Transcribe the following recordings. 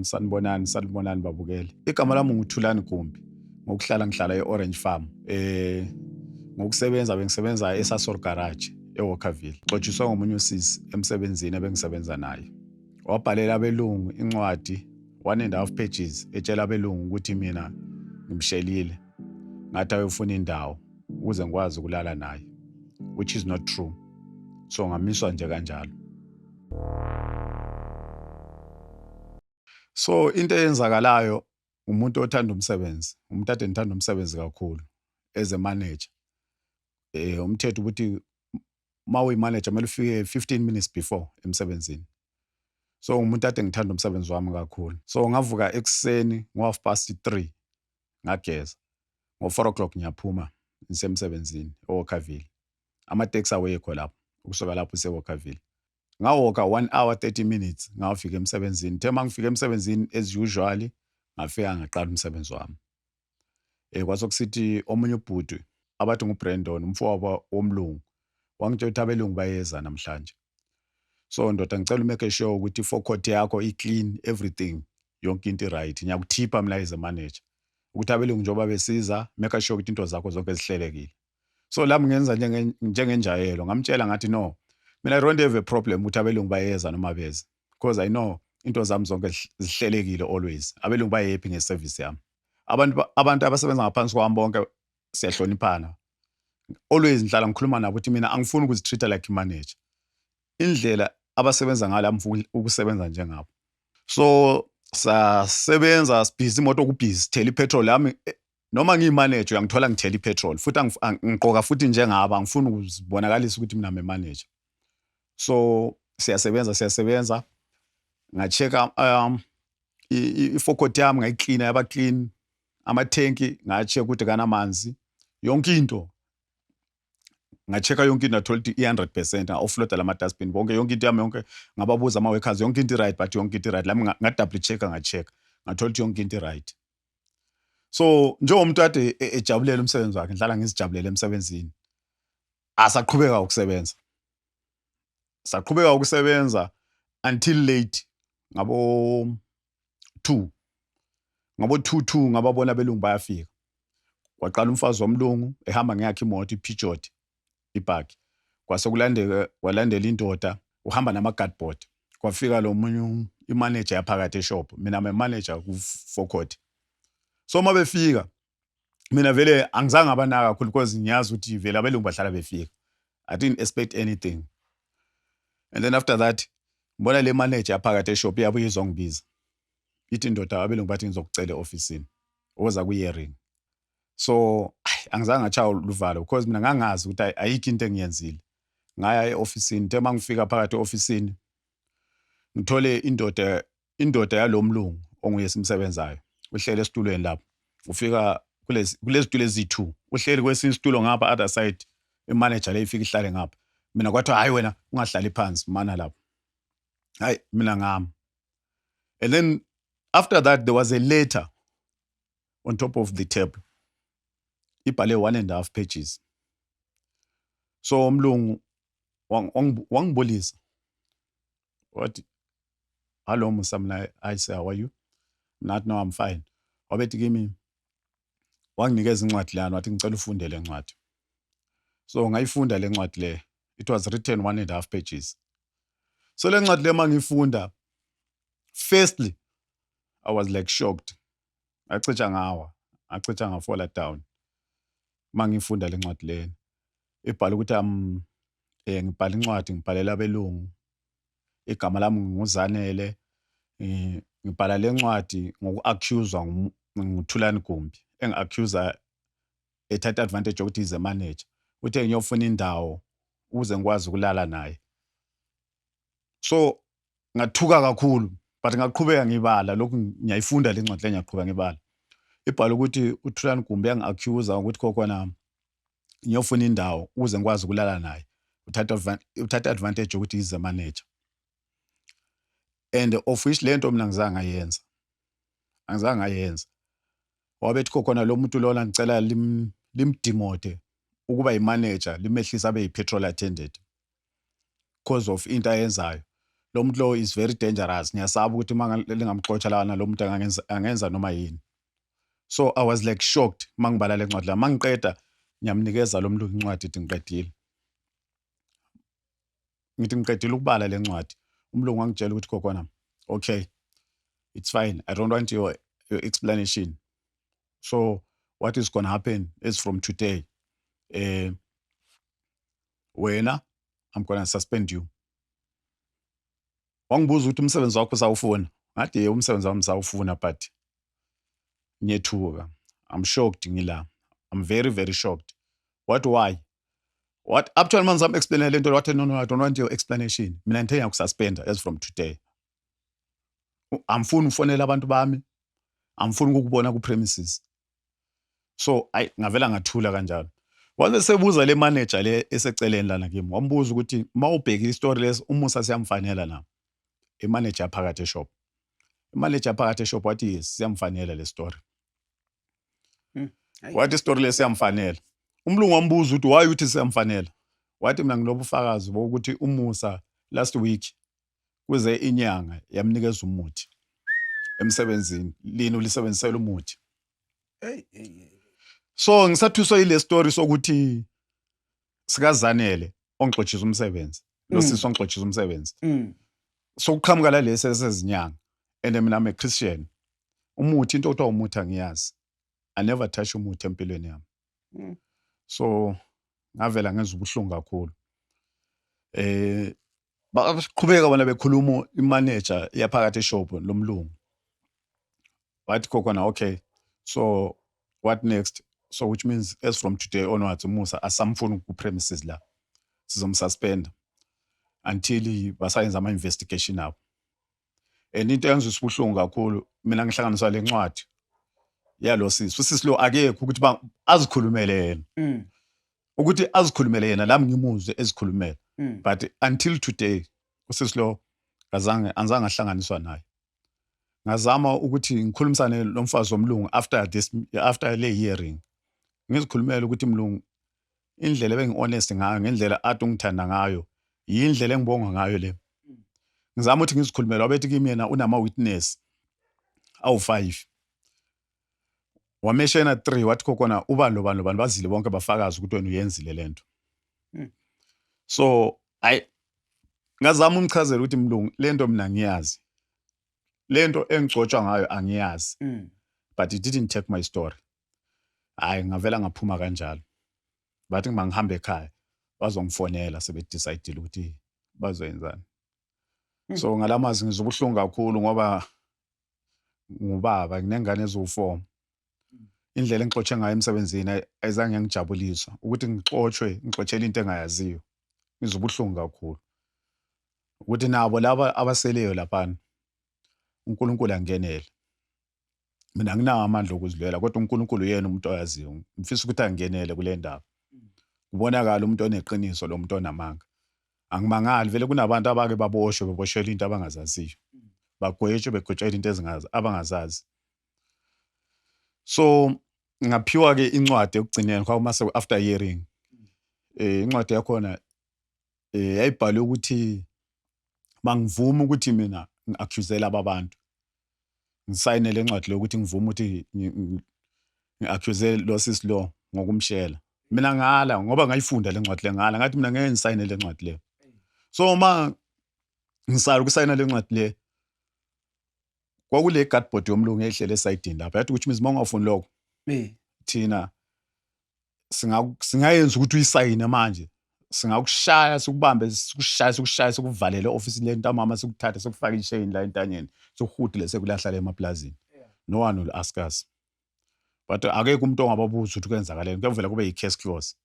Sanibonani babukeli. Igama lami nguThulani Gumbi. Ngihlala e-Orange Farm. Bengisebenza eSasol Garage eWalkerville. Xotshiswe ngomunye usisi emsebenzini ebengisebenza naye. Wabhalela abelungu incwadi 1.5 pages etshela abelungu ukuthi mina ngimshelile. Ngathi ayofuna indawo ukuze ngikwazi ukulala naye, which is not true. So ngamiswa nje kanjalo. So into eyenzakalayo umuntu othanda umsebenzi, umuntu ade ngithanda umsebenzi kakhulu as a manager. Umthetho ukuthi mawu manager kumele ufike 15 minutes before emsebenzini. So umuntu ade ngithanda umsebenzi wami kakhulu. So ngavuka ekseni ngo3:30 ngageza. Ngo4 o'clock ngiyaphuma ngisemsebenzini eWalkerville. Ama-taxi awekho lapho ukusuka lapho eWalkerville. Ngawoka 1 hour 30 minutes ngafika emsebenzini. Tema ngifika emsebenzini as usually ngafika ngaqala umsebenzi wami. Kwasokusithi omunye ubhuti abathi nguBrandon umfowabo womlungu wangitshela ukuthi abelungu bayeza namhlanje. So ndoda ngicela umake sure ukuthi iforecourt yakho i-clean everything, yonke into right. Ngiyakuthipa mina as a manager ukuthi abelungu njengoba besiza make sure ukuthi into zakho zonke zihlelekile. So lami ngenza njengenjayelo ngamtshela ngathi no, mina I don't have a problem ukuthi abelungu bayeza noma beza, because I know into zami zonke zihlelekile always. Abelungu bayehappy ngeservice yami. Abantu abasebenza ngaphansi kwami bonke siyahloniphana. Always ngihlala ngikhuluma nabo ukuthi mina angifuni ukuzitreata like manager. Indlela abasebenza ngala mfuna ukusebenza njengabo. So sasebenza sibhizi imoto kubhizi sithela ipetrol yami noma ngiyimanager uyangithola ngithela ipetrol futhi ngiqoka futhi njengaba angifuni ukuzibonakalisa ukuthi mina manager. So siyasebenza ngachecka iforecourt yami ngayiclean yaba clean, amathenki ngachecka ukuthi kanamanzi, yonke into ngachecka yonke into ngathola ukuthi 100% offload lama dustbin bonke, yonke into yami yonke ngababuza ama workers yonke into right, but yonke into right. Lami nga double checka ngachecka ngathola ukuthi yonke into right. So njengomuntu ade ejabulela umsebenzi wakhe, ngihlala ngizijabulele emsebenzini, asaqhubeka ukusebenza. Saqhubeka ukusebenza until late ngabo 2 ngababona abelungu bayafika. Kwaqala umfazi womlungu ehamba ngeyakhe imoto iPeugeot ibhaki. Kwase walandela indoda uhamba nama-guardboard. Kwafika lo munye imanager yaphakathi eshop, mina manager ku-forecourt. So uma befika mina vele angizange abanaka kakhulu because ngiyazi ukuthi vele abelungu bahlala befika. I didn't expect anything. And then after that ngibona le manager yaphakathi eshop yabuye izongibiza. Ithi indoda abelungu bathi ngizokucela e-officeini oza ku-hearing. So angizange ngachaya luvalo because mina ngangazi ukuthi ayikho into engiyenzile. Ngaya e-officeini, tema ngifika phakathi e-officeini ngithole indoda yalomlungu onguye simsebenzayo. Uhlele esitulweni lapho. Ufika kulezitulo ezi2. Uhleli kwesinye isitulo ngapha other side, imanager le ifika ihlale ngapha. Mina kwathi hayi wena ungahlali phansi mana lapho. Hayi mina ngami. And then after that there was a letter on top of the table. Ibhale 1.5 pages. So umlungu wangibulisa. What? Hello Musamla, I say how are you? Not no, I'm fine. Wabethi kimi wanginikeza incwadi lana wathi ngicela ufunde le ncwadi. So ngayifunda le ncwadi le. It was written 1.5 pages. So le ncwadi le mangifunda, firstly I was like shocked. Acica ngafola down. Mangifunda le ncwadi le. Ibhala ukuthi ngibhala incwadi ngibhalela abelungu. Igama lami nguZanele. Ngibhala le ncwadi ngoku-accuswa nguThulani Gumbi. Engi-accuser ethatha advantage ukuthi is a manager. Uthe ngiyofuna indawo ukuze ngikwazi ukulala naye. So ngathuka kakhulu but ngaqhubeka ngibala lokhu ngiyayifunda le ncwadi le ngiyaqhubeka ngibala. Ibhala ukuthi uThulani Gumbi yangi-accuser ukuthi kokwana ngiyofuna indawo ukuze ngikwazi ukulala naye. Uthatha advantage ukuthi is a manager. And of which lento mina ngizange ngayenza. Wabethi kokona lo muntu lona ngicela limdemote ukuba imanager limehlisa abe yipetrol attendant because of into ayenzayo. lo muntu lo is very dangerous, ngiyasaba ukuthi lingamxotsha lana lo muntu angenza noma yini. So I was like shocked mangibala le ncwadi la, mangiqeda ngiyamnikeza lo mlungu incwadi ethi ngiqedile. Ngithi ngiqedile ukubala le ncwadi, umlungu wangitshela ukuthi kokwana, okay, it's fine, I don't want your explanation. So what is going to happen is from today, wena, I'm going to suspend you. Wangibuza ukuthi umsebenzi wakho usawufuna. Ngathi umsebenzi wami usawufuna but ngiyethuka. I'm shocked ngila. I'm very very shocked. What, why? What actually man zami explain le nto, what, no, I don't want your explanation. Mina ngithe ngiyakususpenda as from today. Amfuni ufonela abantu bami. Amfuni ukukubona ku premises. So ngavela ngathula kanjalo. Waze sebuza le manager le eseceleni lana kimi. Wambuza ukuthi mawubheka istory lesi umusa siyamfanela na. Imanager phakathi eshop. Imanager phakathi eshop wathi yes siyamfanela le story. Wathi istory lesi siyamfanela. Umlungu wambuza ukuthi why uthi siyamfanela. Wathi mina nginobufakazi bokuthi umusa last week kuze inyanga yamnikeza umuthi emsebenzini. Lini ulisebenzisela umuthi. So ngisathuswa ile story sokuthi sikazanele ongixotshiza umsebenzi. Lo sisi ongixotshiza umsebenzi. So uqhamuka la lesi sezinyanga. And mina I'm a Christian. Umuthi into okuthiwa umuthi angiyazi. I never touch umuthi empilweni yami. So ngavela ngenza ubuhlungu kakhulu. Baqhubeka bona bekhuluma imanager yaphakathi eshop lomlungu. Wathi kokona okay. So what next? So which means as from today onwards umusa asamfuni ku premises la. Sizomsuspend until basayenza ama investigation abo. And into enza ubuhlungu kakhulu mina ngihlanganiswa le ncwadi yalo sisi lo akekho ukuthi azikhulumele yena. Ukuthi azikhulumele yena lami ngimuzwe ezikhulumela. But until today usisi lo azange ahlanganiswa naye. Ngazama ukuthi ngikhulumisane lo mfazi womlungu after le hearing. Ngizikhulumela ukuthi mlungu indlela bengi-honest ngayo, ngendlela athi ungithanda ngayo, yindlela engibonga ngayo le. Ngizama ukuthi ngizikhulumela, wabethi kimi yena unama-witness awu-5. Wameshena 3 wathi kokona ubani lobani bazile bonke bafakazi ukuthi wena uyenzile lento. So ngazama umchazela ukuthi mlungu lento mina ngiyazi. Lento engigcotshwa ngayo angiyazi. But it didn't take my story. Ngavela ngaphuma kanjalo. Bathi ngihambe ekhaya bazongifonela sebedecide ukuthi bazoyenzana. So ngalamazi ngizobuhlungu kakhulu ngoba ngubaba nginengane eziwu4. Indlela engixotshe ngayo emsebenzini ayizange ngijabulisa ukuthi ngixotshele into engayaziyo. Ngizobuhlungu kakhulu. Ukuthi nabo laba abaseleyo lapha uNkulunkulu angenele. Mina nginawo amandla okuzilwela kodwa uNkulunkulu yena umuntu oyaziyo. Ngifisa ukuthi angenele kule ndaba. Kubonakala umuntu oneqiniso lo muntu onamanga. Angimangali vele kunabantu abake beboshelwe into abangazaziyo. Begwetshwe into abangazazi. So ngaphiwa ke incwadi ekugcineni kwamase after hearing. Incwadi yakhona yayibhalwe ukuthi mangivuma ukuthi mina ngiaccusela ababantu. Ngisayine le ncwadi lokuthi ngivuma ukuthi ngiaccuse lo sisi lo ngokumshela. Mina ngala ngoba ngayifunda le ncwadi le ngala ngathi mina ngeke ngisayine le ncwadi le. So uma ngisala ukusayina le ncwadi le kwakule cardboard yomlungu ehlele esayidini lapha yathi ukuthi uma ungafuni lokho thina singayenza ukuthi uyisayine manje. Singakushaya sikubambe sikushaya sikuvalele office le ntamama sikuthatha sikufaka ishayini la entanyeni sokuhudile sekulahla le emaplazini. No one will ask us. But akekho umuntu ongababuza ukuthi kwenzakaleni kuyavela kube yi-case close.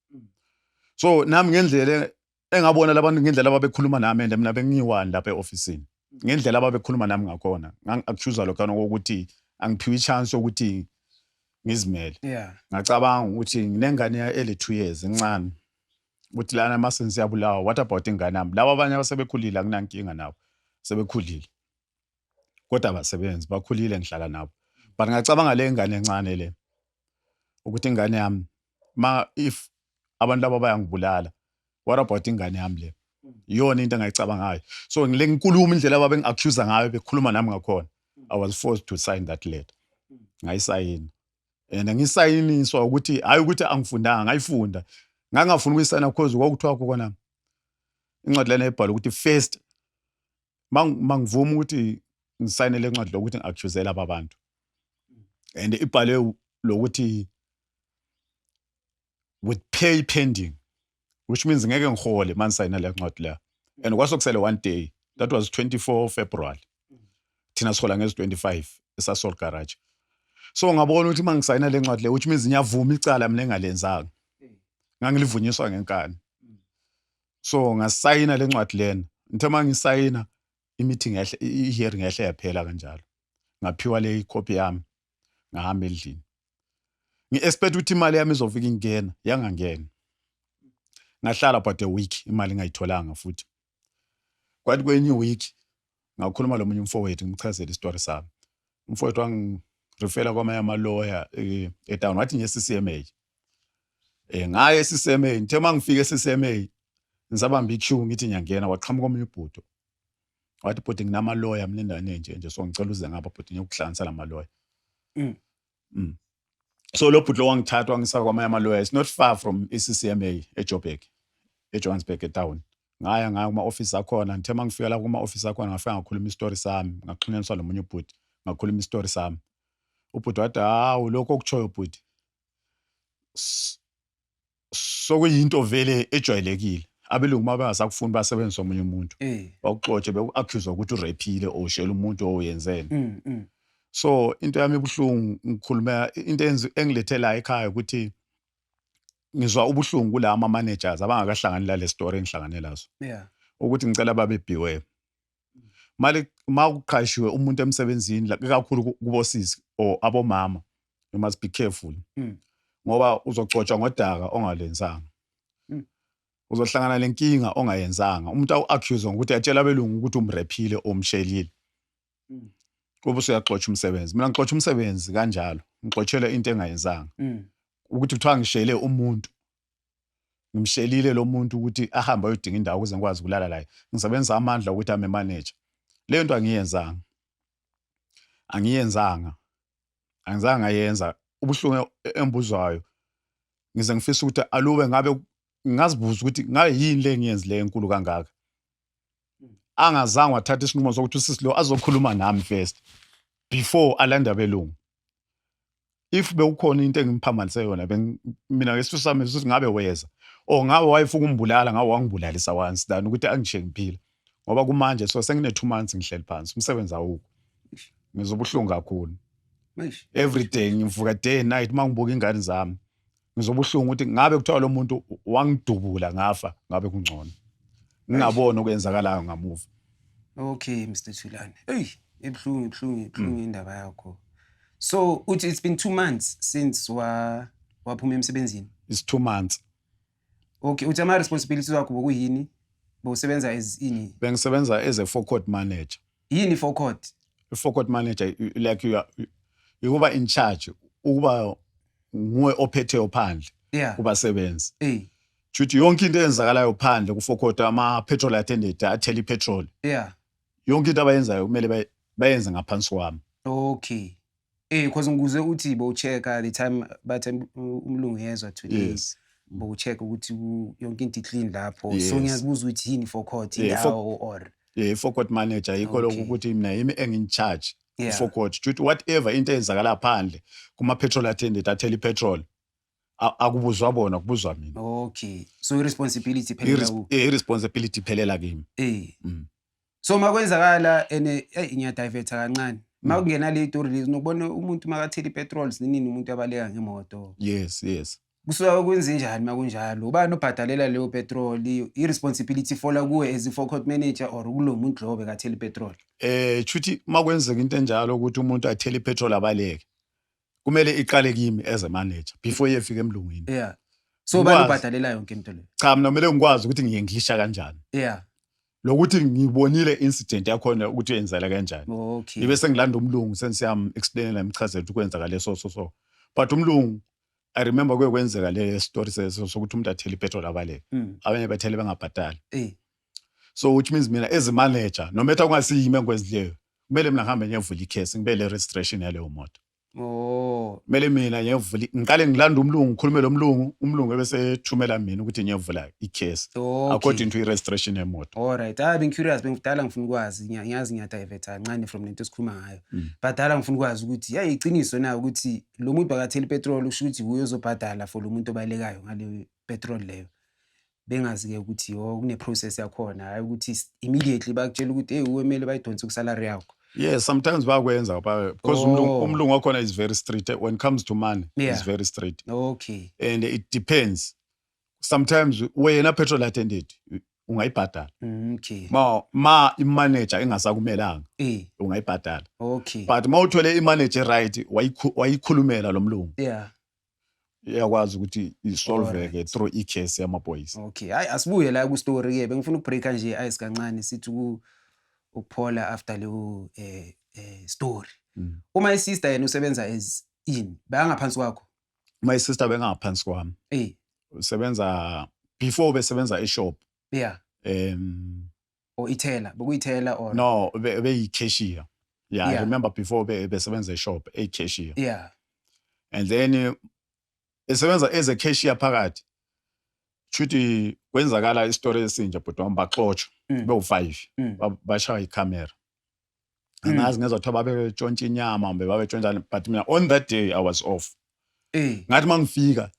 So nami ngendlela engabona labantu ngendlela ababekhuluma nami and mina bengiyiwani lapha e-officeini. Ngendlela ababekhuluma nami ngakhona ngangi-accuse lokho ukuthi angiphiwe i-chance ukuthi ngizimele. Ngacabanga ukuthi nginengane ele-2 years encane. Ukuthi lana mase siyabulawa, what about ingane yami? Laba abanye abasebekhulile akunankinga nabo. Sebekhulile. Kodwa abasebenzi bakhulile ngihlala nabo. But ngacabanga le ngane encane le. Ukuthi ingane yami if abantu laba bayangibulala, what about ingane yami le? iyona into engayicabangayo. So ngile nkulumo indlela ababe ngi-accuse ngayo bekhuluma nami ngakhona, I was forced to sign that letter. Ngayisayina. And ngisayiniswa ukuthi hayi ukuthi angifundanga, ngayifunda. Ngangafuna ukuyisayina because kwakuthiwa khona incwadi lena ebhala ukuthi first mangivuma ukuthi ngisayine le ncwadi lokuthi ngi-accusele abantu. And ibhale lokuthi with pay pending, which means ngeke ngihole manisayina le ncwadi la. And kwasokusele one day, that was 24 February. Thina sikhola ngezi 25 eSasol Garage. So ngabona ukuthi mangisayina le ncwadi le, which means ngiyavuma icala mina engalenzanga. Ngangilivunyiswa ngenkani. So ngasayina le ncwadi lena. Ngithe mangisayina i-meeting yahle, i-hearing yahle yaphela kanjalo. Ngaphiwa le copy yami, ngahamba endlini. Ngi-expect ukuthi imali yami izofika ingena, yangangena. Ngahlala about a week imali ngayitholanga futhi. Kwathi kwenye week ngakhuluma lo munye umfowethu ngimchazela istory sami. Umfowethu wangirefera kwamanye ama-lawyer eTown, wathi nje CCMA. Ngaye eCCMA, ngithe mangifika eCCMA ngisabamba iqueue ngithi ngiyangena, waqhamuka omunye ubhuti. Wathi bhuti nginama-lawyer mina endaweni enje, so ngicela uze ngapha bhuti ngiyokuhlanganisa lama-lawyer. So lo bhuti lo wangithatha wangisa kwamanye ama-lawyer, it's not far from i-CCMA eJoburg, eJohannesburg eTown. Ngaya kuma-office akhona, ngithe mangifika la kuma-office akhona ngafika ngakhuluma istory sami, ngaxhunyaniswa lo munye ubhuti, ngakhuluma istory sami. Ubhuti wathi hawu lokho okutshoyo bhuti sokuyinto vele ejwayelekile. Abelungu uma bengasakufuni basebenzisa omunye umuntu. Bakuxotshe beku-accuse ukuthi urepile or ushela umuntu oyenzene. So into yami ebuhlungu ngikhuluma into engilethe la ekhaya ukuthi ngizwa ubuhlungu kula ama-managers abangakahlangani la le story engihlangane lazo. Ukuthi ngicela babe beware. Ma uqashiwe umuntu emsebenzini kakhulu kubosisi or abomama, you must be careful. Ngoba uzogcotshwa ngodaka ongalenzanga. Uzohlangana lenkinga ongayenzanga. Umuntu awu-accuse ukuthi atshela abelungu ukuthi umrephile or umshelile. Kube usuyaxotsha umsebenzi. Mina ngixotsha umsebenzi kanjalo. Ngixotshela into engayenzanga. Ukuthi kuthiwa ngishele umuntu. Ngimshelile lo muntu ukuthi ahambe ayodinga indawo ukuze ngikwazi ukulala la. Ngisebenzisa amandla ukuthi ame manager. Le nto angiyenzanga. Angiyenzanga ngayenza. Ubuhlungu embuzwayo. Ngize ngifisa ukuthi alube ngabe ngazibuza ukuthi ngabe yini le ngiyenzile enkulu kangaka. Angazange wathatha isinqumo sokuthi usisi lo azokhuluma nami first before alanda abelungu. If bewukhona into engimphambanise yona mina ngesifo sami ukuthi ngabe weza or ngabe wayefuna ukumbulala, ngabe wangibulalisa once than ukuthi angishiye ngiphila. Ngoba kumanje so sengine 2 months ngihleli phansi, umsebenzi awukho. Ngizobuhlungu kakhulu. Every day ngivuka day and night mangibuka ingane zami. Ngizobuhlungu ukuthi ngabe kuthiwa lo muntu wangidubula ngafa, ngabe kungcono. Ngingabona okwenzakalayo ngamuva. Okay, Mr. Thulani. Hey, ebuhlungu indaba yakho. So, uthi it's been 2 months since waphuma emsebenzini. It's 2 months. Okay, uthi ama responsibilities wakho bokuyini? Bowusebenza as ini? Bengisebenza as a forecourt manager. Yini forecourt? A forecourt manager, like you are in charge. Ukuba nguwe ophetheyo phandle. Kubasebenzi. Chuthi yonke into eyenzakalayo phandle ku-forecourt, ama-petrol attendant athela ipetrol. Yonke into abayenzayo kumele bayenze ngaphansi kwami. Okay. Because ngikuze uthi bowu-check-a the time bathi umlungu yezwa today. Yes. Bowu-check-a ukuthi yonke into clean lapho. So ngiyazibuza ukuthi yini forecourt indawo or forecourt manager yikho lokho ukuthi mina yimi engin charge forecourt. Chuthi whatever into eyenzakala phandle kuma-petrol attendant athela ipetrol akubuzwa bona, kubuzwa mina. Okay. So i-responsibility phelela i-responsibility phelela kimi. So makwenzakala ngiyadivetha kancane. Makungena le story lezi nokubona umuntu makathela ipetrol sinini umuntu abaleka ngemoto. Yes. Kusuka kwenze njani makunjalo? Ubani obhadalela leyo petrol? I-responsibility fola kuwe as i-forecourt manager or kulo muntu lo bekathela ipetrol? Chuthi makwenzeka into enjalo ukuthi umuntu athela ipetrol abaleke. Kumele iqale kimi as a manager before yefika emlungwini. So ubani obhadalela yonke into le? Cha, mina kumele ngikwazi ukuthi ngiyenglisha kanjani. Lokuthi ngibonile incident yakhona ukuthi yenzala kanjani. Okay. Ibe sengilanda umlungu sensiyam explainela imchazelo ukuthi kwenzakala so. But umlungu I remember kwenzeka le story sokuthi umuntu athela ipetrol abaleke. Abanye bathele bengabhadali. So which means mina as a manager no matter kungasiyimi engikwenzileyo kumele mina ngihambe ngiyevula icase ngibele registration yaleyo moto. Kumele mina ngiyevula ngiqale ngilanda umlungu ngikhulume lo umlungu ebese thumela mina ukuthi ngiyevula icase according to i-registration yemoto. Alright, I'm curious bengidala ngifuna ukwazi ngiyazi ngiyadivert kancane from lento esikhuluma ngayo. But dala ngifuna ukwazi ukuthi yayi iqiniso na ukuthi lo muntu bakathela ipetrol usho ukuthi uyo uzobhadala for lo muntu obalekayo ngale petrol leyo. Bengazi ke ukuthi kune process yakhona hayi ukuthi immediately bakutshela ukuthi hey uwemele bayidonse ku salary yakho. Yes, sometimes bakwenza because umlungu wakhona is very strict when it comes to money. It's very strict. Okay. And it depends. Sometimes wena petrol attendant ungayibhadala. Okay. Ma i-manager engasakumelanga ungayibhadala. Okay. But ma uthole i-manager right wayikhulumela lo mlungu. Yeah. Iyakwazi ukuthi isolve through i-case yama-boys. Okay. Hayi asibuye la ku story ke bengifuna ukubreaka nje ice kancane sithi ukuphola after leyo story. Uma isister yena usebenza as in bayangaphansi kwakho. My sister bengaphansi kwami. Usebenza before besebenza e-shop. Yeah. Or itela, bekuyithela or no, be cashier. Yeah, I remember before besebenza e-shop, cashier. Yeah. And then esebenza as a cashier phakathi. Chuthi kwenzakala istory esinje but baxotsha be-5 bashaya icamera. Angazi ngezothiwa babetshontsha inyama mbe babetshontsha but mina on that day I was off. Ngathi mangifika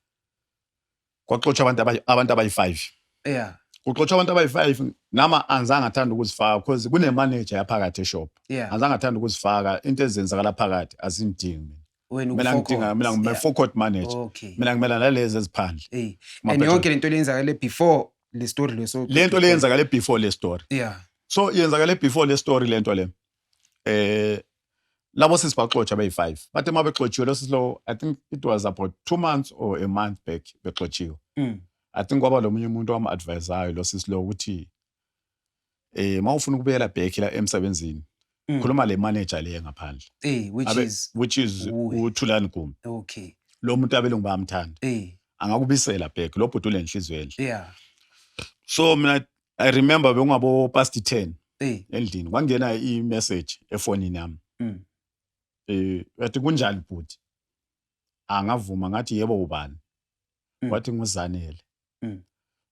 kwaxotsha abantu abayi-5. Yeah. Kuxotsha abantu abayi-5 nama anzange athanda ukuzifaka because kune manager yaphakathi e-shop. Anzange athanda ukuzifaka into ezenzakala phakathi azingidingi mina ngime-forecourt manager. Mina ngimela nalezi eziphandle. And yonke lento lenzakale before le story leso. Lento lenzakale before le story. Yeah. So yenzakale before le story lento le. Labo sisibaxotsha abayi-5 but uma bexotshiwe lo sisilo I think it was about 2 months or a month back bexotshiwe. I think kwaba lo munye umuntu wama-advisayo lo sisilo ukuthi ma ufuna ukubuyela back la emsebenzini khuluma le manager le ngaphandle. Which is uThulani Gumbi. Okay. Lo muntu abelungu bayamthanda. Angakubisela back lo bhuti ulenhliziyo enhle. Yeah. So mina I remember bekungabo past 10 endlini kwangena i-message efonini yami. Wathi kunjani bhuti? Angavuma ngathi yebo ubani? Wathi nguzanele.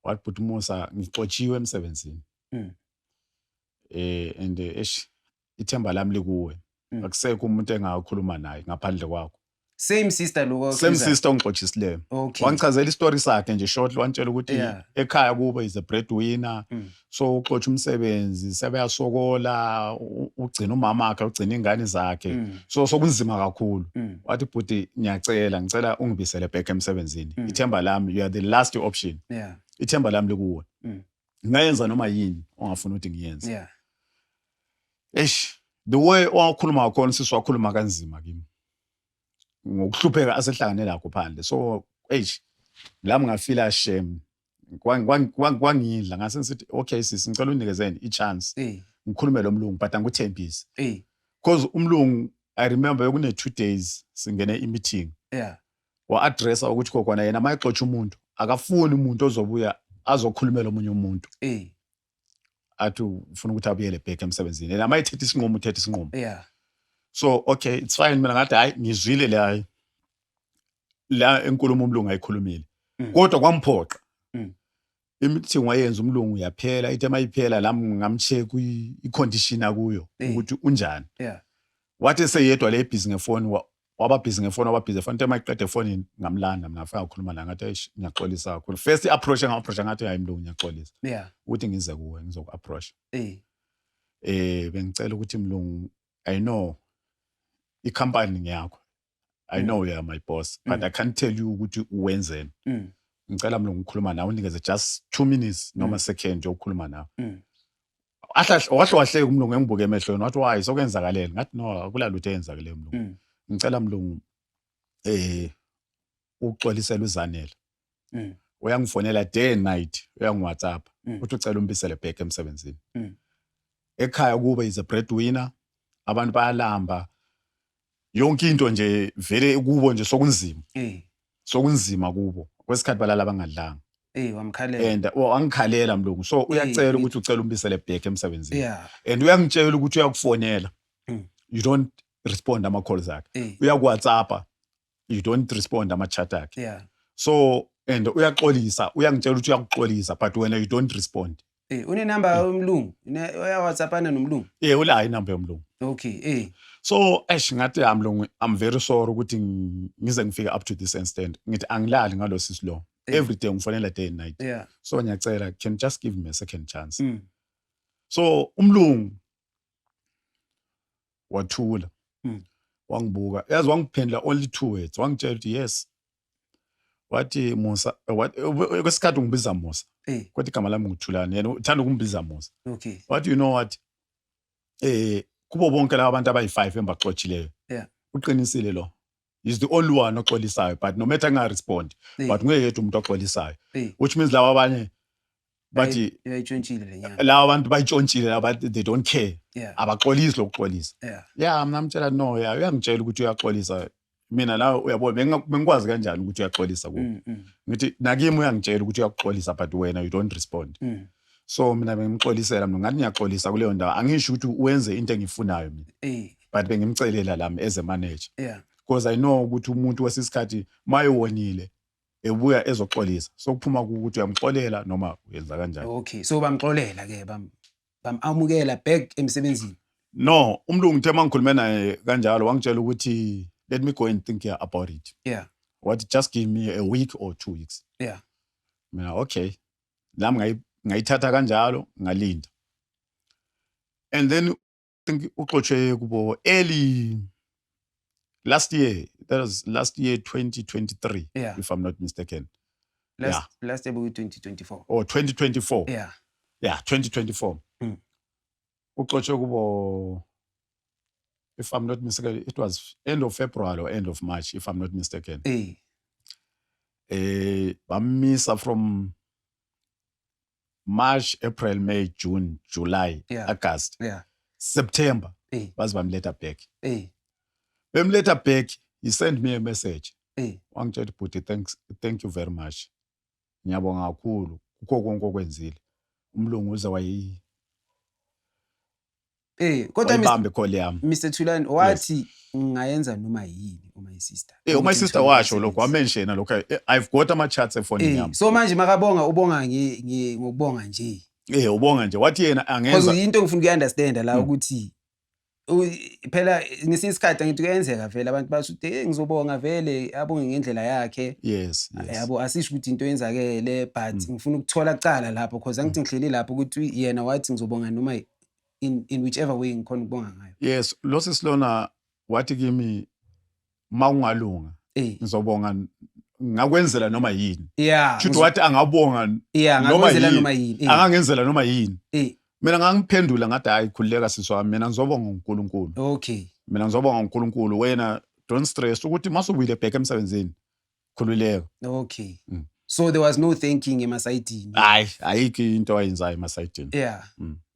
Wathi bhuti Musa ngixotshiwe emsebenzini. And ithemba lami likuwe. Akusekho umuntu engakhuluma naye ngaphandle kwakho. Same sister lo. Same sister ongixotshisile. Wangichazela istory sakhe nje shortly wantshela ukuthi ekhaya kubo is a breadwinner. So uxotsha umsebenzi sebeyasokola ugcina umama wakhe ugcina ingane zakhe. So sokunzima kakhulu. Wathi bhuti ngicela ungibisele back emsebenzini. Ithemba lami you are the last option. Ithemba lami likuwe. Ngayenza noma yini ongafuna ukuthi ngiyenze. The way owakhuluma ngakhona sisi wakhuluma kanzima kimi. Ngokuhlupheka asehlangane lakho phandle. So lami ngafeel shame. Kwangidla ngase ngithi okay sisi ngicela unikezeni i-chance. Ngikhulume lo mlungu but angikuthembise. Because umlungu I remember kune 2 days singene i-meeting. Wa-addressa ukuthi kokwana yena mayixotsha umuntu akafuni umuntu ozobuya azokhulumela omunye umuntu. Athi ufuna ukuthi abuyele back emsebenzini. Yena mayithethe isinqumo uthethe isinqumo. So okay it's fine mina ngathi hayi ngizwile la enkulumo umlungu ayikhulumile. Kodwa kwamphoqa. Imithi wayenza umlungu yaphela ithe mayiphela lami ngamcheck i-condition akuyo ukuthi unjani. Wathi seyedwa le busy ngefoni waba busy ngefoni ithe mayiqede efonini ngamlanda mina ngafika ukukhuluma la ngathi ngiyaxolisa kakhulu. First approach ngathi hayi mlungu ngiyaxolisa. Uthi ngize kuwe ngizoku-approach. Bengicela ukuthi mlungu I know i-company ngiyakho. I know you are my boss but I can't tell you ukuthi uwenzeni. Ngicela mlungu ukukhuluma nawe unikeze just 2 minutes noma second yokukhuluma nawe. Wahle umlungu engibuke emehlweni wathi why sokwenzakaleni ngathi no akulalutho eyenzakale mlungu. Ngicela mlungu uxolisela uZanele. Uyangifonela day and night uyangi-WhatsApp uthi ucela umbisele back emsebenzini. Ekhaya kuba is a breadwinner abantu bayalamba yonke into nje vele kubo nje sokunzima. Sokunzima kubo kwesikhathi balala bangadlanga. wamkhalela. And angikhalela mlungu. So uyacela ukuthi ucela umbisele back emsebenzini. Yeah. And uyangitshela ukuthi uyakufonela. You don't respond ama calls akhe. Uyaku-WhatsAppa. You don't respond ama chat akhe. Yeah. So and uyaxolisa, uyangitshela ukuthi uyakuxolisa but wena you don't respond. Une number yomlungu, uya-WhatsAppana nomlungu. Ulayo inamba yomlungu. Okay. So ngathi mlungu, I'm very sorry ukuthi ngize ngifike up to this extent. Ngithi angilali ngalo sisi lo. Every day ngifonela day and night. Yeah. So ngiyacela, can you just give me a second chance? So umlungu wathula. Wangibuka. Yazi wangiphendula only 2 words. Wangitshela ukuthi yes. Wathi Musa, kwesikhathi ungibiza Musa. Kodwa igama lami ngithulani. Yena uthanda ukumbiza Musa. Okay. What you know what? Kubo bonke laba abantu abayi5 embaxotshileyo. Yeah. Uqinisile lo. He's the only one oxolisayo, but no matter nga respond, but nguyethu umuntu oxolisayo. Which means laba abanye bathi yayichontshile lenyanga. Laba abantu bayitshontshile laba they don't care. Yeah. Abaxolisi lokuxolisa. Yeah, mina mtshela no, uyangitshela ukuthi uyaxolisa. Mina la uyabona bengikwazi kanjani ukuthi uyaxolisa kuwe. Ngithi nakimi uyangitshela ukuthi uyaxolisa but wena you don't respond. So mina bengimxolisela mina ngathi ngiyaxolisa kuleyo ndawo. Angisho ukuthi uwenze into engifunayo mina. But bengimcelela lami as a manager. Yeah. Because I know ukuthi umuntu wesisikhathi mayewonile ebuya ezoxolisa. So kuphuma ukuthi uyamxolela noma uyenza kanjani. Okay. So bamxolela ke bamamukela back emsebenzini. No, umlungu ngithe mangikhulume naye kanjalo wangitshela ukuthi let me go and think about it. Yeah. What, just give me a week or 2 weeks. Yeah. Mina okay. Lami ngayithatha kanjalo ngalinda. And then think uxotshe kubo early last year, that was last year 2023 if I'm not mistaken. Last year 2024. Or 2024. Yeah. Yeah, 2024. Uxotshe kubo, if I'm not mistaken, it was end of February or end of March, if I'm not mistaken. Bamisa from March, April, May, June, July, August, September. Bazi bamletha back. Bemletha back, he sent me a message. Wangitshela Bhuti, thank you very much. Ngiyabonga kakhulu kukho konke okwenzile. Umlungu uze kodwa call Mr. Thulani wathi ngayenza noma yini my sister. My sister washo lokho wamention lokho. I've got ama chats efonini yami. So manje makabonga ubonga ngokubonga nje. Ubonga nje wathi yena angenza. Because into ngifuna ukuunderstand la ukuthi phela ngesikhathi ngithi kuyenzeka vele abantu bathi ngizobonga vele abonge ngendlela yakhe. Yes. Yabo asisho ukuthi into yenzakele but ngifuna ukuthola kucala lapho because angithi ngihleli lapho ukuthi yena wathi ngizobonga noma in whichever way ngikhona ukubonga ngayo. Yes, losi silona wathi kimi mawungalunga ngizobonga ngakwenzela noma yini. Futhi wathi angabonga noma yini. Angangenzela noma yini. Mina ngangiphendula ngathi hayi khulileka siswami mina ngizobonga uNkulunkulu. Okay. Mina ngizobonga uNkulunkulu wena don't stress ukuthi masubuyile back emsebenzini khulileka. Okay. So there was no thanking emasayidini. Ayikho into ayenzayo emasayidini. Yeah.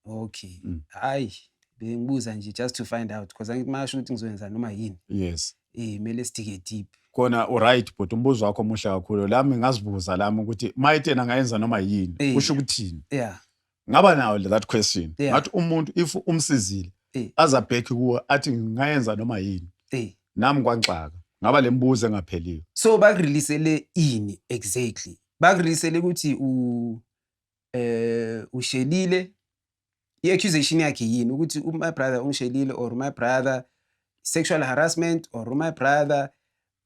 Okay. Hayi bengibuza nje just to find out because angithi masho ukuthi ngizoyenza noma yini. Yes. Mele sidike deep. Kona right but umbuzo wakho omuhle kakhulu lami ngazibuza lami ukuthi mayitena ngayenza noma yini kusho ukuthini. Yeah. Ngaba nawo that question. Ngathi umuntu if umsizile azabheki kuwe athi ngayenza noma yini. Nami kwangxaka. Ngaba lembuzo engapheliyo. So bakureleasele ini exactly? Bakureleasele ukuthi ushelile i-accusation yakhe yini ukuthi my brother ungishelile or my brother sexual harassment or my brother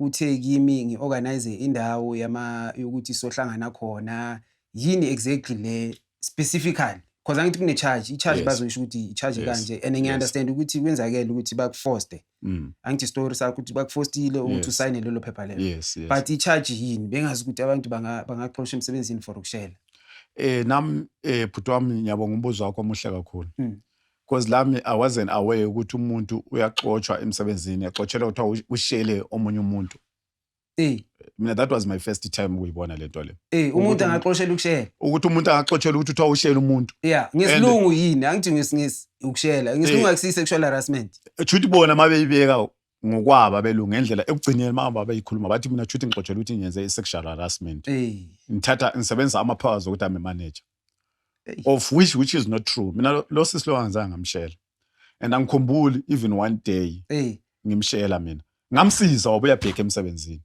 uthe kimi ngiorganize indawo yokuthi sohlangana khona yini exactly le specifically because angithi kune charge bazoyisho ukuthi i-charge kanje and ngiunderstand ukuthi kwenzakele ukuthi bakuforce angithi story sakho ukuthi bakuforcile ukuthi usayine lelo phepha lelo but i-charge yini bengazi ukuthi abantu bangaxoshwa emsebenzini for ukushela. Nami bhuti wami ngiyabonga umbuzo wakho omuhle kakhulu. Because lami I wasn't aware ukuthi umuntu uyaxoshwa emsebenzini yaxotshelwa ukuthi ushele omunye umuntu. Mina that was my first time ukuyibona lento le. Umuntu angaxoshela ukushela. Ukuthi umuntu angaxotshelwa ukuthi uthiwa ushela umuntu. Ngesilungu yini angithi ngesi ukushela. Ngesilungu akusi sexual harassment. Uthi bona mabeyibeka ngokwaba abelungu ngendlela ekugcineni manje abayikhuluma bathi mina chuthi ngixoxela ukuthi ngiyenze sexual harassment ngisebenza ama powers ukuthi I'm a manager of which is not true. Mina lo sisi lo angizange ngamshela and angikhumbuli even one day ngimshela mina ngamsiza wabuya back emsebenzini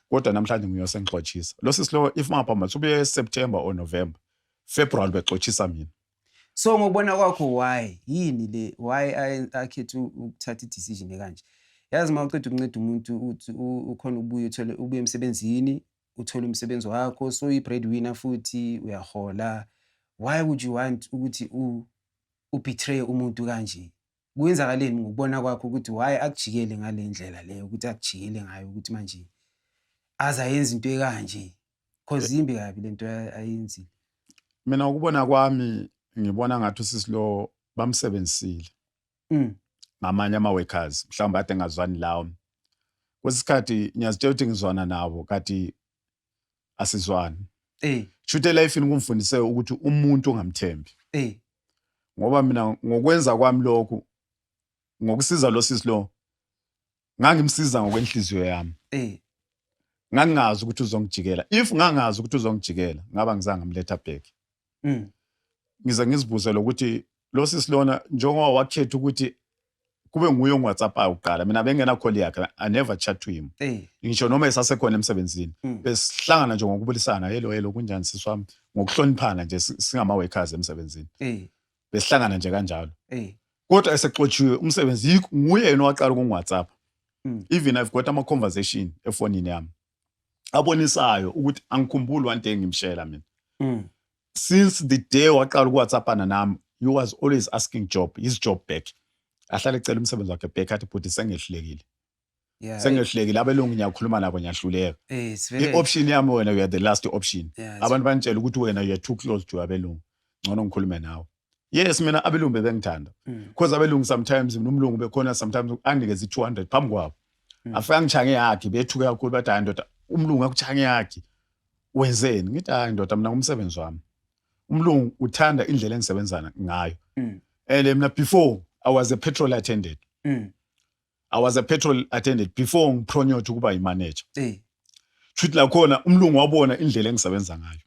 kodwa namhlanje ngiyose ngixoxisa lo sisi lo if mapha mathubuye September or November February bexoxisa mina. So ngokubona kwakho why akhethe ukuthatha i-decision ekanje? Yazi mawuceda ukunceda umuntu ukhona ubuye ubuye emsebenzini uthola umsebenzi wakho so i-breadwinner futhi uyahola. Why would you want ukuthi ubetray umuntu kanje? Kuyenzakaleni ngokubona kwakho ukuthi why akujikele ngale ndlela leyo ukuthi akujikele ngayo ukuthi manje azayenza into ekanje? Cause imbi kabi lento ayenzile. Mina ukubona kwami ngibona ngathi usisi lo bamsebenzisile ngamanye ama-workers mhlawumbe ade ngazwani lawo kwesikhathi ngiyazitshela ukuthi ngizwana nabo kati asizwani shute life kumfundise ukuthi umuntu ungamthembi ngoba mina ngokwenza kwami lokho ngokusiza lo sisi lo ngangimsiza ngokwenhliziyo yami ngangazi ukuthi uzongijikela if ngangazi ukuthi uzongijikela ngaba ngizange ngamletha back ngize ngizibuze ukuthi lo sisi lona njengoba wakhetha ukuthi kube nguye ongiWhatsAppa uqala mina bengena call yakhe I never chat to him ngisho noma esasekhona emsebenzini besihlangana nje ngokubulisana hello kunjani sisi wami ngokuhloniphana nje singama workers emsebenzini besihlangana nje kanjalo kodwa esexotshiwe umsebenzi nguye yena waqala kungiWhatsApp even I've got ama conversation efonini yami abonisayo ukuthi angikhumbuli one day ngimshela mina since the day waqala ukuWhatsAppana nami he was always asking his job back ahlale ecela umsebenzi wakhe back athi bhuti sengehlulekile sengehlulekile abelungu ngiyakhuluma nabo ngiyahluleka i-option yami wena you are the last option abantu banitshela ukuthi wena you are too close to abelungu ngcono ngikhulume nawe yes mina abelungu bengithanda because abelungu sometimes umlungu bekhona sometimes anginikeza i200 phambi kwabo afika ngichange yakhe bethuka kakhulu bathi hayi ndoda umlungu akuchange yakhe wenzeni ngithi hayi ndoda mina ngumsebenzi wami umlungu uthanda indlela engisebenzana ngayo and mina before I was a petrol attendant before ngipromote ukuba imanager futhi la khona umlungu wabona indlela engisebenza ngayo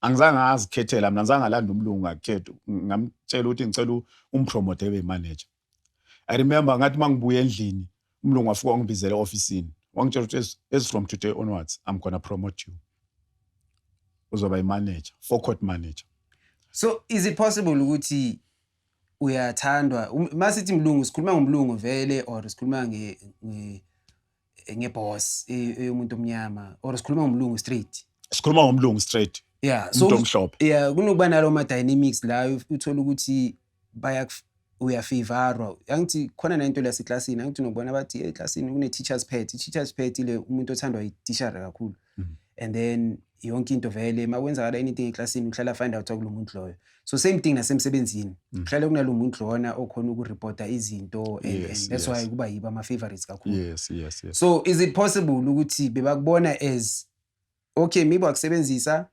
angizange ngazikhethela mina ngizange ngalanda umlungu ngakhetha ngamtshela ukuthi ngicela umpromote ebe manager. I remember ngathi mangibuye endlini umlungu wafika wangibizela officeini wangitshela ukuthi as from today onwards I'm going to promote you uzoba imanager forecourt manager. So is it possible ukuthi uyathandwa masithi mlungu sikhuluma ngomlungu vele or sikhuluma ngeboss umuntu omnyama or sikhuluma ngomlungu straight? Sikhuluma ngomlungu straight. So umuntu omhlophe. Kunokuba nalo ma dynamics la uthola ukuthi uyafavorwa. Angithi khona nento la seclassini angithi unobona bathi eclassini kune teacher's pet. I-teacher's pet ile umuntu othandwa i-teacher kakhulu. And then yonke into vele makwenzakala anything eclassini uhlala find out kulo muntu loyo. So same thing nasemsebenzini kuhlala kunalo muntu lona okhona ukureporta izinto and that's why kuba yiba ama favorites kakhulu. Yes. So is it possible ukuthi bebakubona as okay maybe wakusebenzisa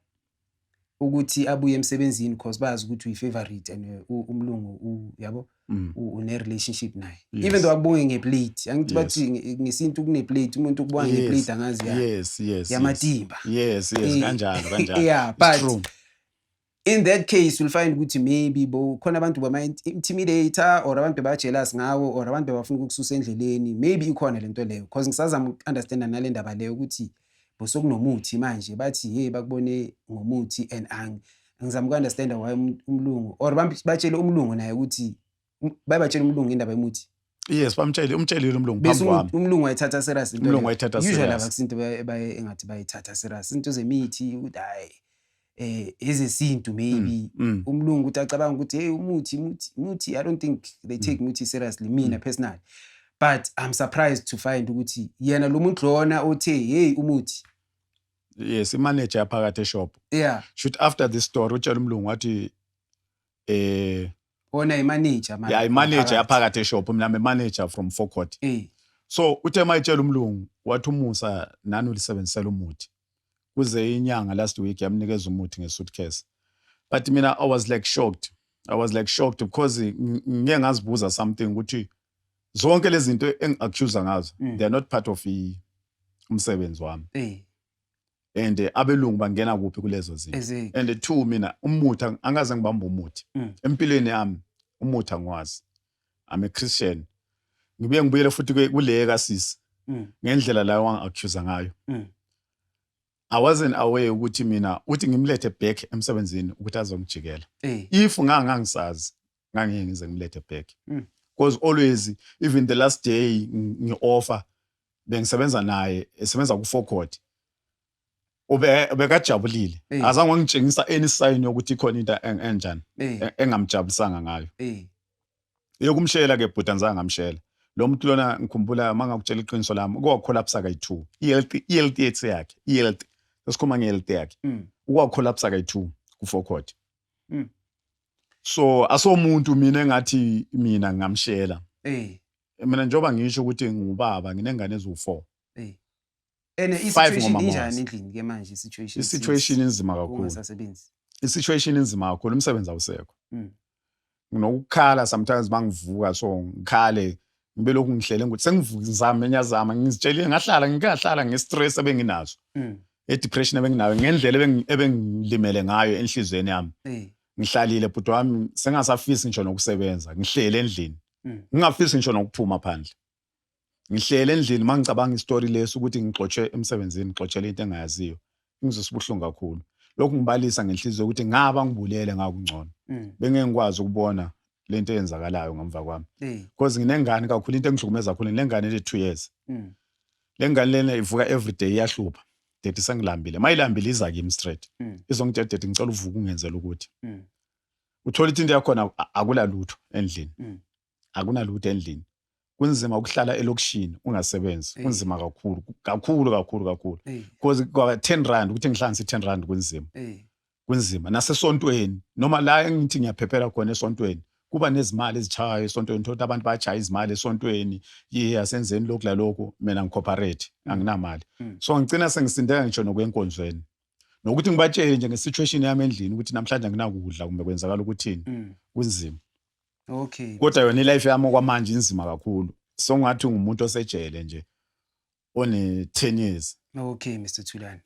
ukuthi abuye emsebenzini because bazi ukuthi uyi-favorite and umlungu yabo une relationship naye even though akubonge ngeplate angithi bathi ngesintu kuneplate umuntu ukubonga ngeplate angazi yamatimba kanjalo but in that case you'll find ukuthi maybe khona abantu bama-intimidator or abantu ba-jealous ngawo or abantu bafuna ukukususa endleleni maybe ikhona lento leyo because ngisazama uku-understanda nale ndaba leyo ukuthi bosokunomuthi manje bathi hey bakubone ngomuthi and ngizama uku-understanda why umlungu or batshele umlungu naye ukuthi babatshele umlungu indaba yemuthi. Yes umtshelile umlungu phambi kwami umlungu wayithatha serious into umlungu wayithatha serious usually abakusinto engathi bayithatha serious into zemithi ukuthi hayi ezesintu maybe umlungu uthi acabanga ukuthi hey umuthi I don't think they take muthi seriously mina personally but I'm surprised to find ukuthi yena lo muntu lona othe hey umuthi yes imanager yaphakathi eshop shoot after this story utshela umlungu wathi ona imanager manje imanager yaphakathi eshop mina manager from forecourt so uthe mayitshela umlungu wathi umusa nani ulisebenzisela umuthi kuze inyanga last week yamnikeza umuthi ngesuitcase but mina I was like shocked because ngeke ngazibuza something ukuthi zonke lezi zinto engi-accuse ngazo they are not part of umsebenzi wami and abelungu bangena kuphi kulezo zinto and two mina umuthi angaze ngibamba umuthi empilweni yami umuthi angwazi I'm a Christian ngibuye ngibuyele futhi kule kasisi ngendlela la wangi-accuse ngayo I wasn't aware ukuthi mina uthi ngimlethe back emsebenzini ukuthi azongijikela if ngangisazi ngangeke ngize ngimlethe back because always even the last day ngi-offer bengisebenza naye esebenza ku-Forecourt ubekajabulile azange wangitshengisa any sign yokuthi ikhona into enjani engamjabulisanga ngayo yokumshela ke bhuti anzange ngamshela lo muntu lona ngikhumbula mangakutshela iqiniso lami ukwacollapse kayi2 i-health yakhe i-health sesikhuluma nge-health yakhe ukwacollapse kayi2 ku-Forecourt so asomuntu mina engathi mina ngamshela mina njengoba ngisho ukuthi ngubaba nginengane eziwu4 situation injani endlini ke manje situation inzima kakhulu i-situation inzima kakhulu umsebenzi awusekho nginokukhala sometimes mangivuka so ngikhale ngibe lokhu ngihlele ukuthi sengivuka ngizama nyazama ngizitshelile ngahlala ngestress ebenginazo depression ebenginayo ngendlela ebengilimele ngayo enhlizweni yami ngihlalile bhuti wami sengasafisi ngisho nokusebenza ngihlele endlini ngingafisi ngisho nokuphuma phandle ngihlele endlini mangicabanga istory leso ukuthi ngixotshe emsebenzini ngixotshele into engayaziyo ngizosibuhlungu kakhulu lokhu ngibalisa ngenhliziyo ukuthi ngaba ngibulele ngakungcono bengeke ngikwazi ukubona lento eyenzakalayo ngemva kwami because nginengane kakhulu into engihlukumeza kakhulu nginengane le2 years lengane lena ivuka every day iyahlupha dethi sengilambile mayilambile iza kimi straight izongitshela dethi ngicela uvuka ungenzela ukuthi uthola into yakhona akulalutho endlini akunalutho endlini kunzima ukuhlala elokishini ungasebenzi kunzima kakhulu because kwa 10 rand ukuthi ngihlanganise 10 rand kunzima nasesontweni noma la engithi ngiyaphepela khona esontweni kuba nezimali ezichayo esontweni thola abantu bayachaya izimali esontweni asenzeni lokhu la lokho mina ngicooperate anginamali so ngicina sengisindeka ngisho nokwenkonzweni nokuthi ngibatshele nje ngesituation yami endlini ukuthi namhlanje anginakudla kumbe kwenzakala ukuthini kunzima kodwa yona ilife yami kwamanje inzima kakhulu so ngathi ngumuntu osejele nje one 10 years Mr. Thulani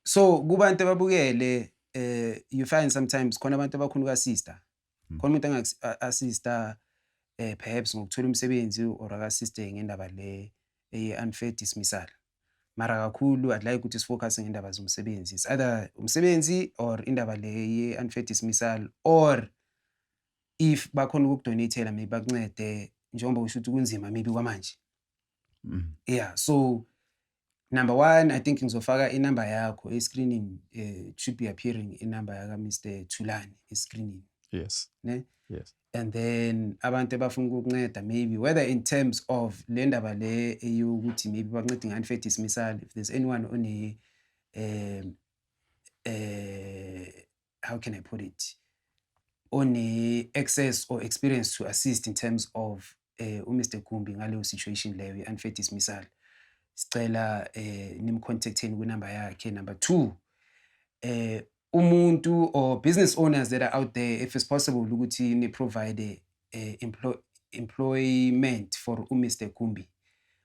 so kubantu ababukele you find sometimes khona abantu abakhulu ka-sister khona umuntu angaka-assista perhaps ngokuthola umsebenzi or aka-assiste ngendaba le unfair dismissal mara kakhulu I'd like ukuthi sifocus ngendaba zomsebenzi it's either umsebenzi or indaba le ye-unfair dismissal or if bakhona ukukudonatela maybe bakuncede njengoba usho ukuthi kunzima maybe kwamanje so number 1 I think ngizofaka inamba yakho escreening should be appearing inamba yaka Mr. Thulani escreening yes and then abantu abafuna ukukunceda maybe whether in terms of le ndaba le eyokuthi maybe bakuncede nge-unfair dismissal if there's anyone on how can I put it on access or experience to assist in terms of Mr. Gumbi ngaleyo situation leyo unfair dismissal sicela nimcontacteni kwinamba yakhe number 2 umuntu or business owners that are out there if it's possible ukuthi ni provide employment for Mr. Gumbi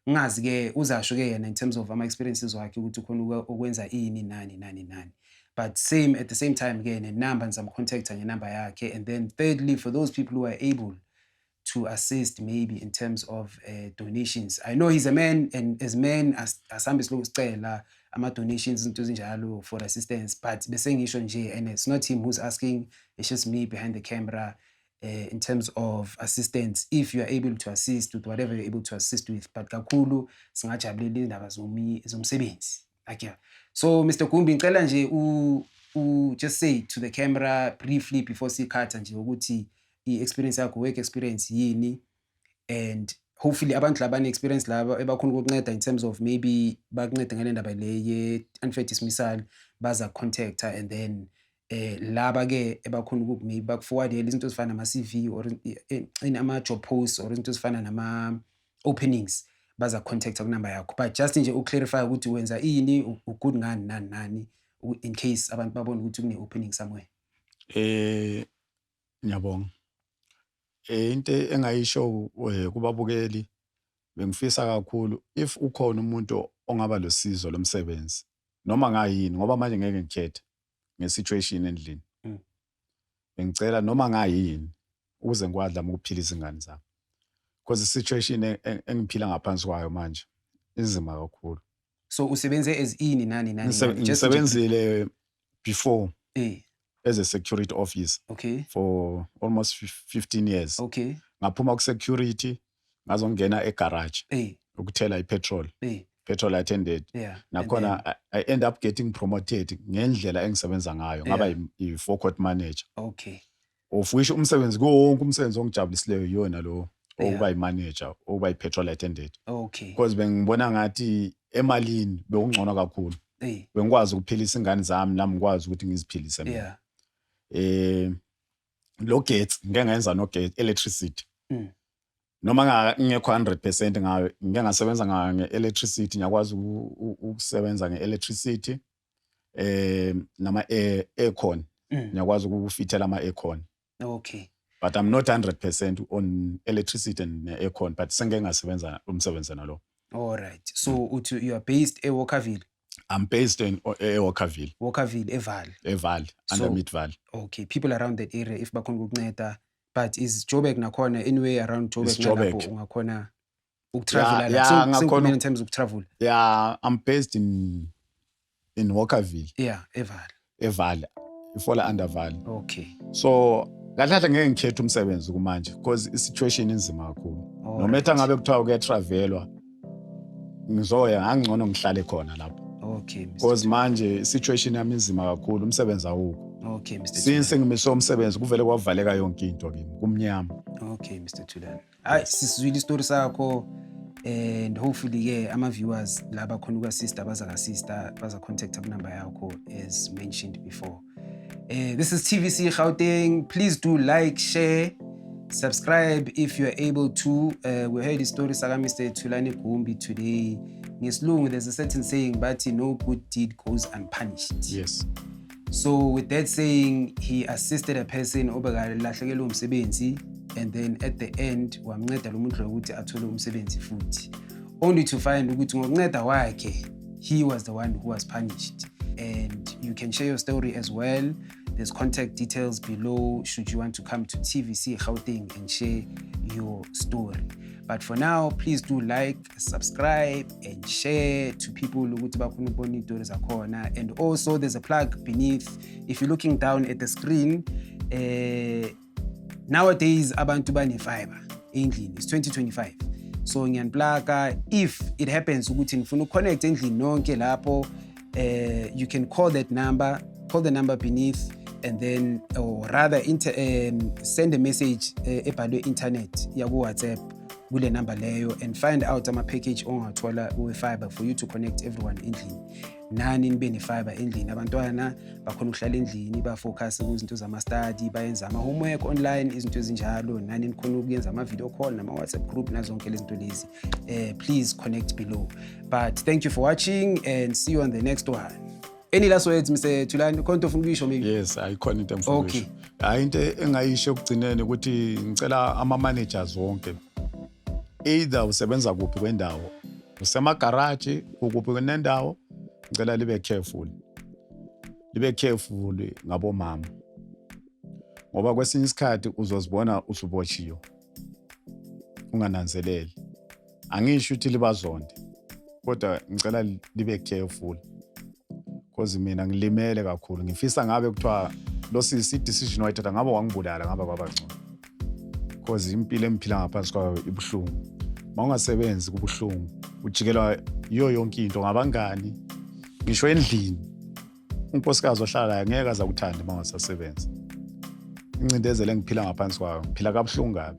ngazi ke uzasho ke yena in terms of ama experiences wakhe ukuthi khona ukwenza ini nani but at the same time again number ngizamcontacta ngenamba yakhe and then thirdly for those people who are able to assist maybe in terms of donations I know he's a man and as men asambe silocela ama donations into ezinjalo for assistance but bese ngisho nje and it's not him who's asking it's just me behind the camera in terms of assistance if you are able to assist with whatever you're able to assist with but kakhulu singajabulela indaba zomsebenzi so Mr. Gumbi ngicela nje just say to the camera briefly before sikhatha nje ukuthi i-experience yakho work experience yini and hopefully abantu labane experience laba ebakhona ukukunceda in terms of maybe bakuncede ngale ndaba le ye-unfair dismissal baza contacta and then laba ke ebakhona ukuthi maybe bakuforwardele izinto ezifana nama-CV or ama-job posts or izinto ezifana nama-openings baza contacta kunamba yakho but just nje uclarify ukuthi wenza ini ugood nani in case abantu babona ukuthi kune-opening somewhere ngiyabonga into engayisho kubabukeli bengifisa kakhulu if ukhona umuntu ongaba losizo lomsebenzi noma ngayini ngoba manje ngeke ngikhethe ngesituation endlini. Bengicela noma ngayini ukuze ngikwadla ukuphilisa ingane zami. Because isituation engiphila ngaphansi kwayo manje inzima kakhulu. So usebenze as ini nani? Ngisebenzile before Eh. as a security officer Okay. for almost 15 years. Okay. Ngaphuma ku-security ngazongena egarage ukuthela ipetrol. Petrol attendant. Yeah. Nakhona I end up getting promoted ngendlela engisebenza ngayo ngaba i-forecourt manager. Okay. Of which umsebenzi wonke umsebenzi ongijabulisileyo yona lo okuba i-manager, okuba i-petrol attendant. Okay. Because bengibona ngathi emalini bekungcono kakhulu. Bengikwazi ukuphilisa ingane zami nami ngikwazi ukuthi ngiziphilise mina. Lo gets ngeke ngenza no gate electricity. Noma ngekho 100% ngayo ngeke ngasebenza ngayo nge-electricity ngiyakwazi ukusebenza nge-electricity nama aircon ngiyakwazi ukufithela ama aircon. Okay. But I'm not 100% on electricity and aircon but sengeke ngasebenza umsebenzi nalo. All right. So you are based eWalkerville? I'm based in eWalkerville. Walkerville, Eval, under Midval. Okay, people around that area if bakhona ukunceda. But is Joburg nakhona anywhere around Joburg nalapho ungakhona ukutravel lapho in terms of travel? Yeah, I'm based in Walkerville. Yeah, Eval. Ifola under Val. Okay. So kahle ngeke ngikhethe umsebenzi kumanje because isituation inzima kakhulu. No matter ngabe kuthiwa kuyatravelwa ngizoya ngangcono ngihlale khona lapho. Okay, Mr. Because manje situation yami inzima kakhulu umsebenzi awukho. Okay, Mr. Since ngimise umsebenzi kuvele kwavaleka yonke into kimi kumnyama. Okay, Mr. Thulani. Sisizwile story sakho and hopefully ke ama viewers laba khona uku-assist abaza contact number yakho as mentioned before. This is TVC Gauteng. Please do like, share, subscribe if you are able to. We heard the story saka Mr. Thulani Gumbi today. Ngesilungu there's a certain saying but no good deed goes unpunished. Yes. So with that saying, he assisted a person obekalahlekelwe umsebenzi and then at the end wamnceda lo muntu ukuthi athole umsebenzi futhi. Only to find ukuthi ngokunceda wakhe he was the one who was punished. And you can share your story as well. There's contact details below should you want to come to TVC Gauteng and share your story. But for now, please do like, subscribe, and share to people ukuthi bakhona ukubona izinto zakhona. And also, there's a plug beneath. If you're looking down at the screen, nowadays abantu bane-fiber endlini. It's 2025. So ngiyanplaka if it happens ukuthi nifuna uconnect endlini nonke lapho, you can call that number. Call the number beneath, and then, or rather, send a message ebhalwe internet yaku WhatsApp kule number leyo and find out ama package ongathola we-fiber for you to connect everyone endlini. Nani nibe ne-fiber endlini, abantwana bakhona ukuhlala endlini ba-focus kuzinto zama-study, bayenza ama-homework online, izinto ezinjalo. Nani nikhona ukuyenza ama-video call nama-WhatsApp group nazonke lezi zinto lezi. Please connect below. But thank you for watching and see you on the next one. Any last words, Mr. Thulani? Khona ufuna ukuyisho maybe? Yes, ayikhona into engifuna ukuyisho. Into engayisho ukugcineni ukuthi ngicela ama-managers wonke either usebenza kuphi kwendawo, usemagaraji, ukuphi kwendawo, ngicela libe careful. Libe careful ngabomama. Ngoba kwesinye isikhathi uzozibona usubotshiwe. Ungananzeleli. Angisho ukuthi libazonde. Kodwa ngicela libe careful. Because mina ngilimele kakhulu. Ngifisa ngabe kuthiwa lo sisi decision wayithatha ngabe wangibulala ngabe kwabangcono. Because impilo emphila ngaphansi kwayo ibuhlungu. Mawungasebenzi kubuhlungu, ujikelwa yonke into ngabangani, ngisho endlini. Unkosikazi ohlala la ngeke aza kuthanda mangasasebenza. Incindezelo engiphila ngaphansi kwayo, phila kabuhlungu kabi.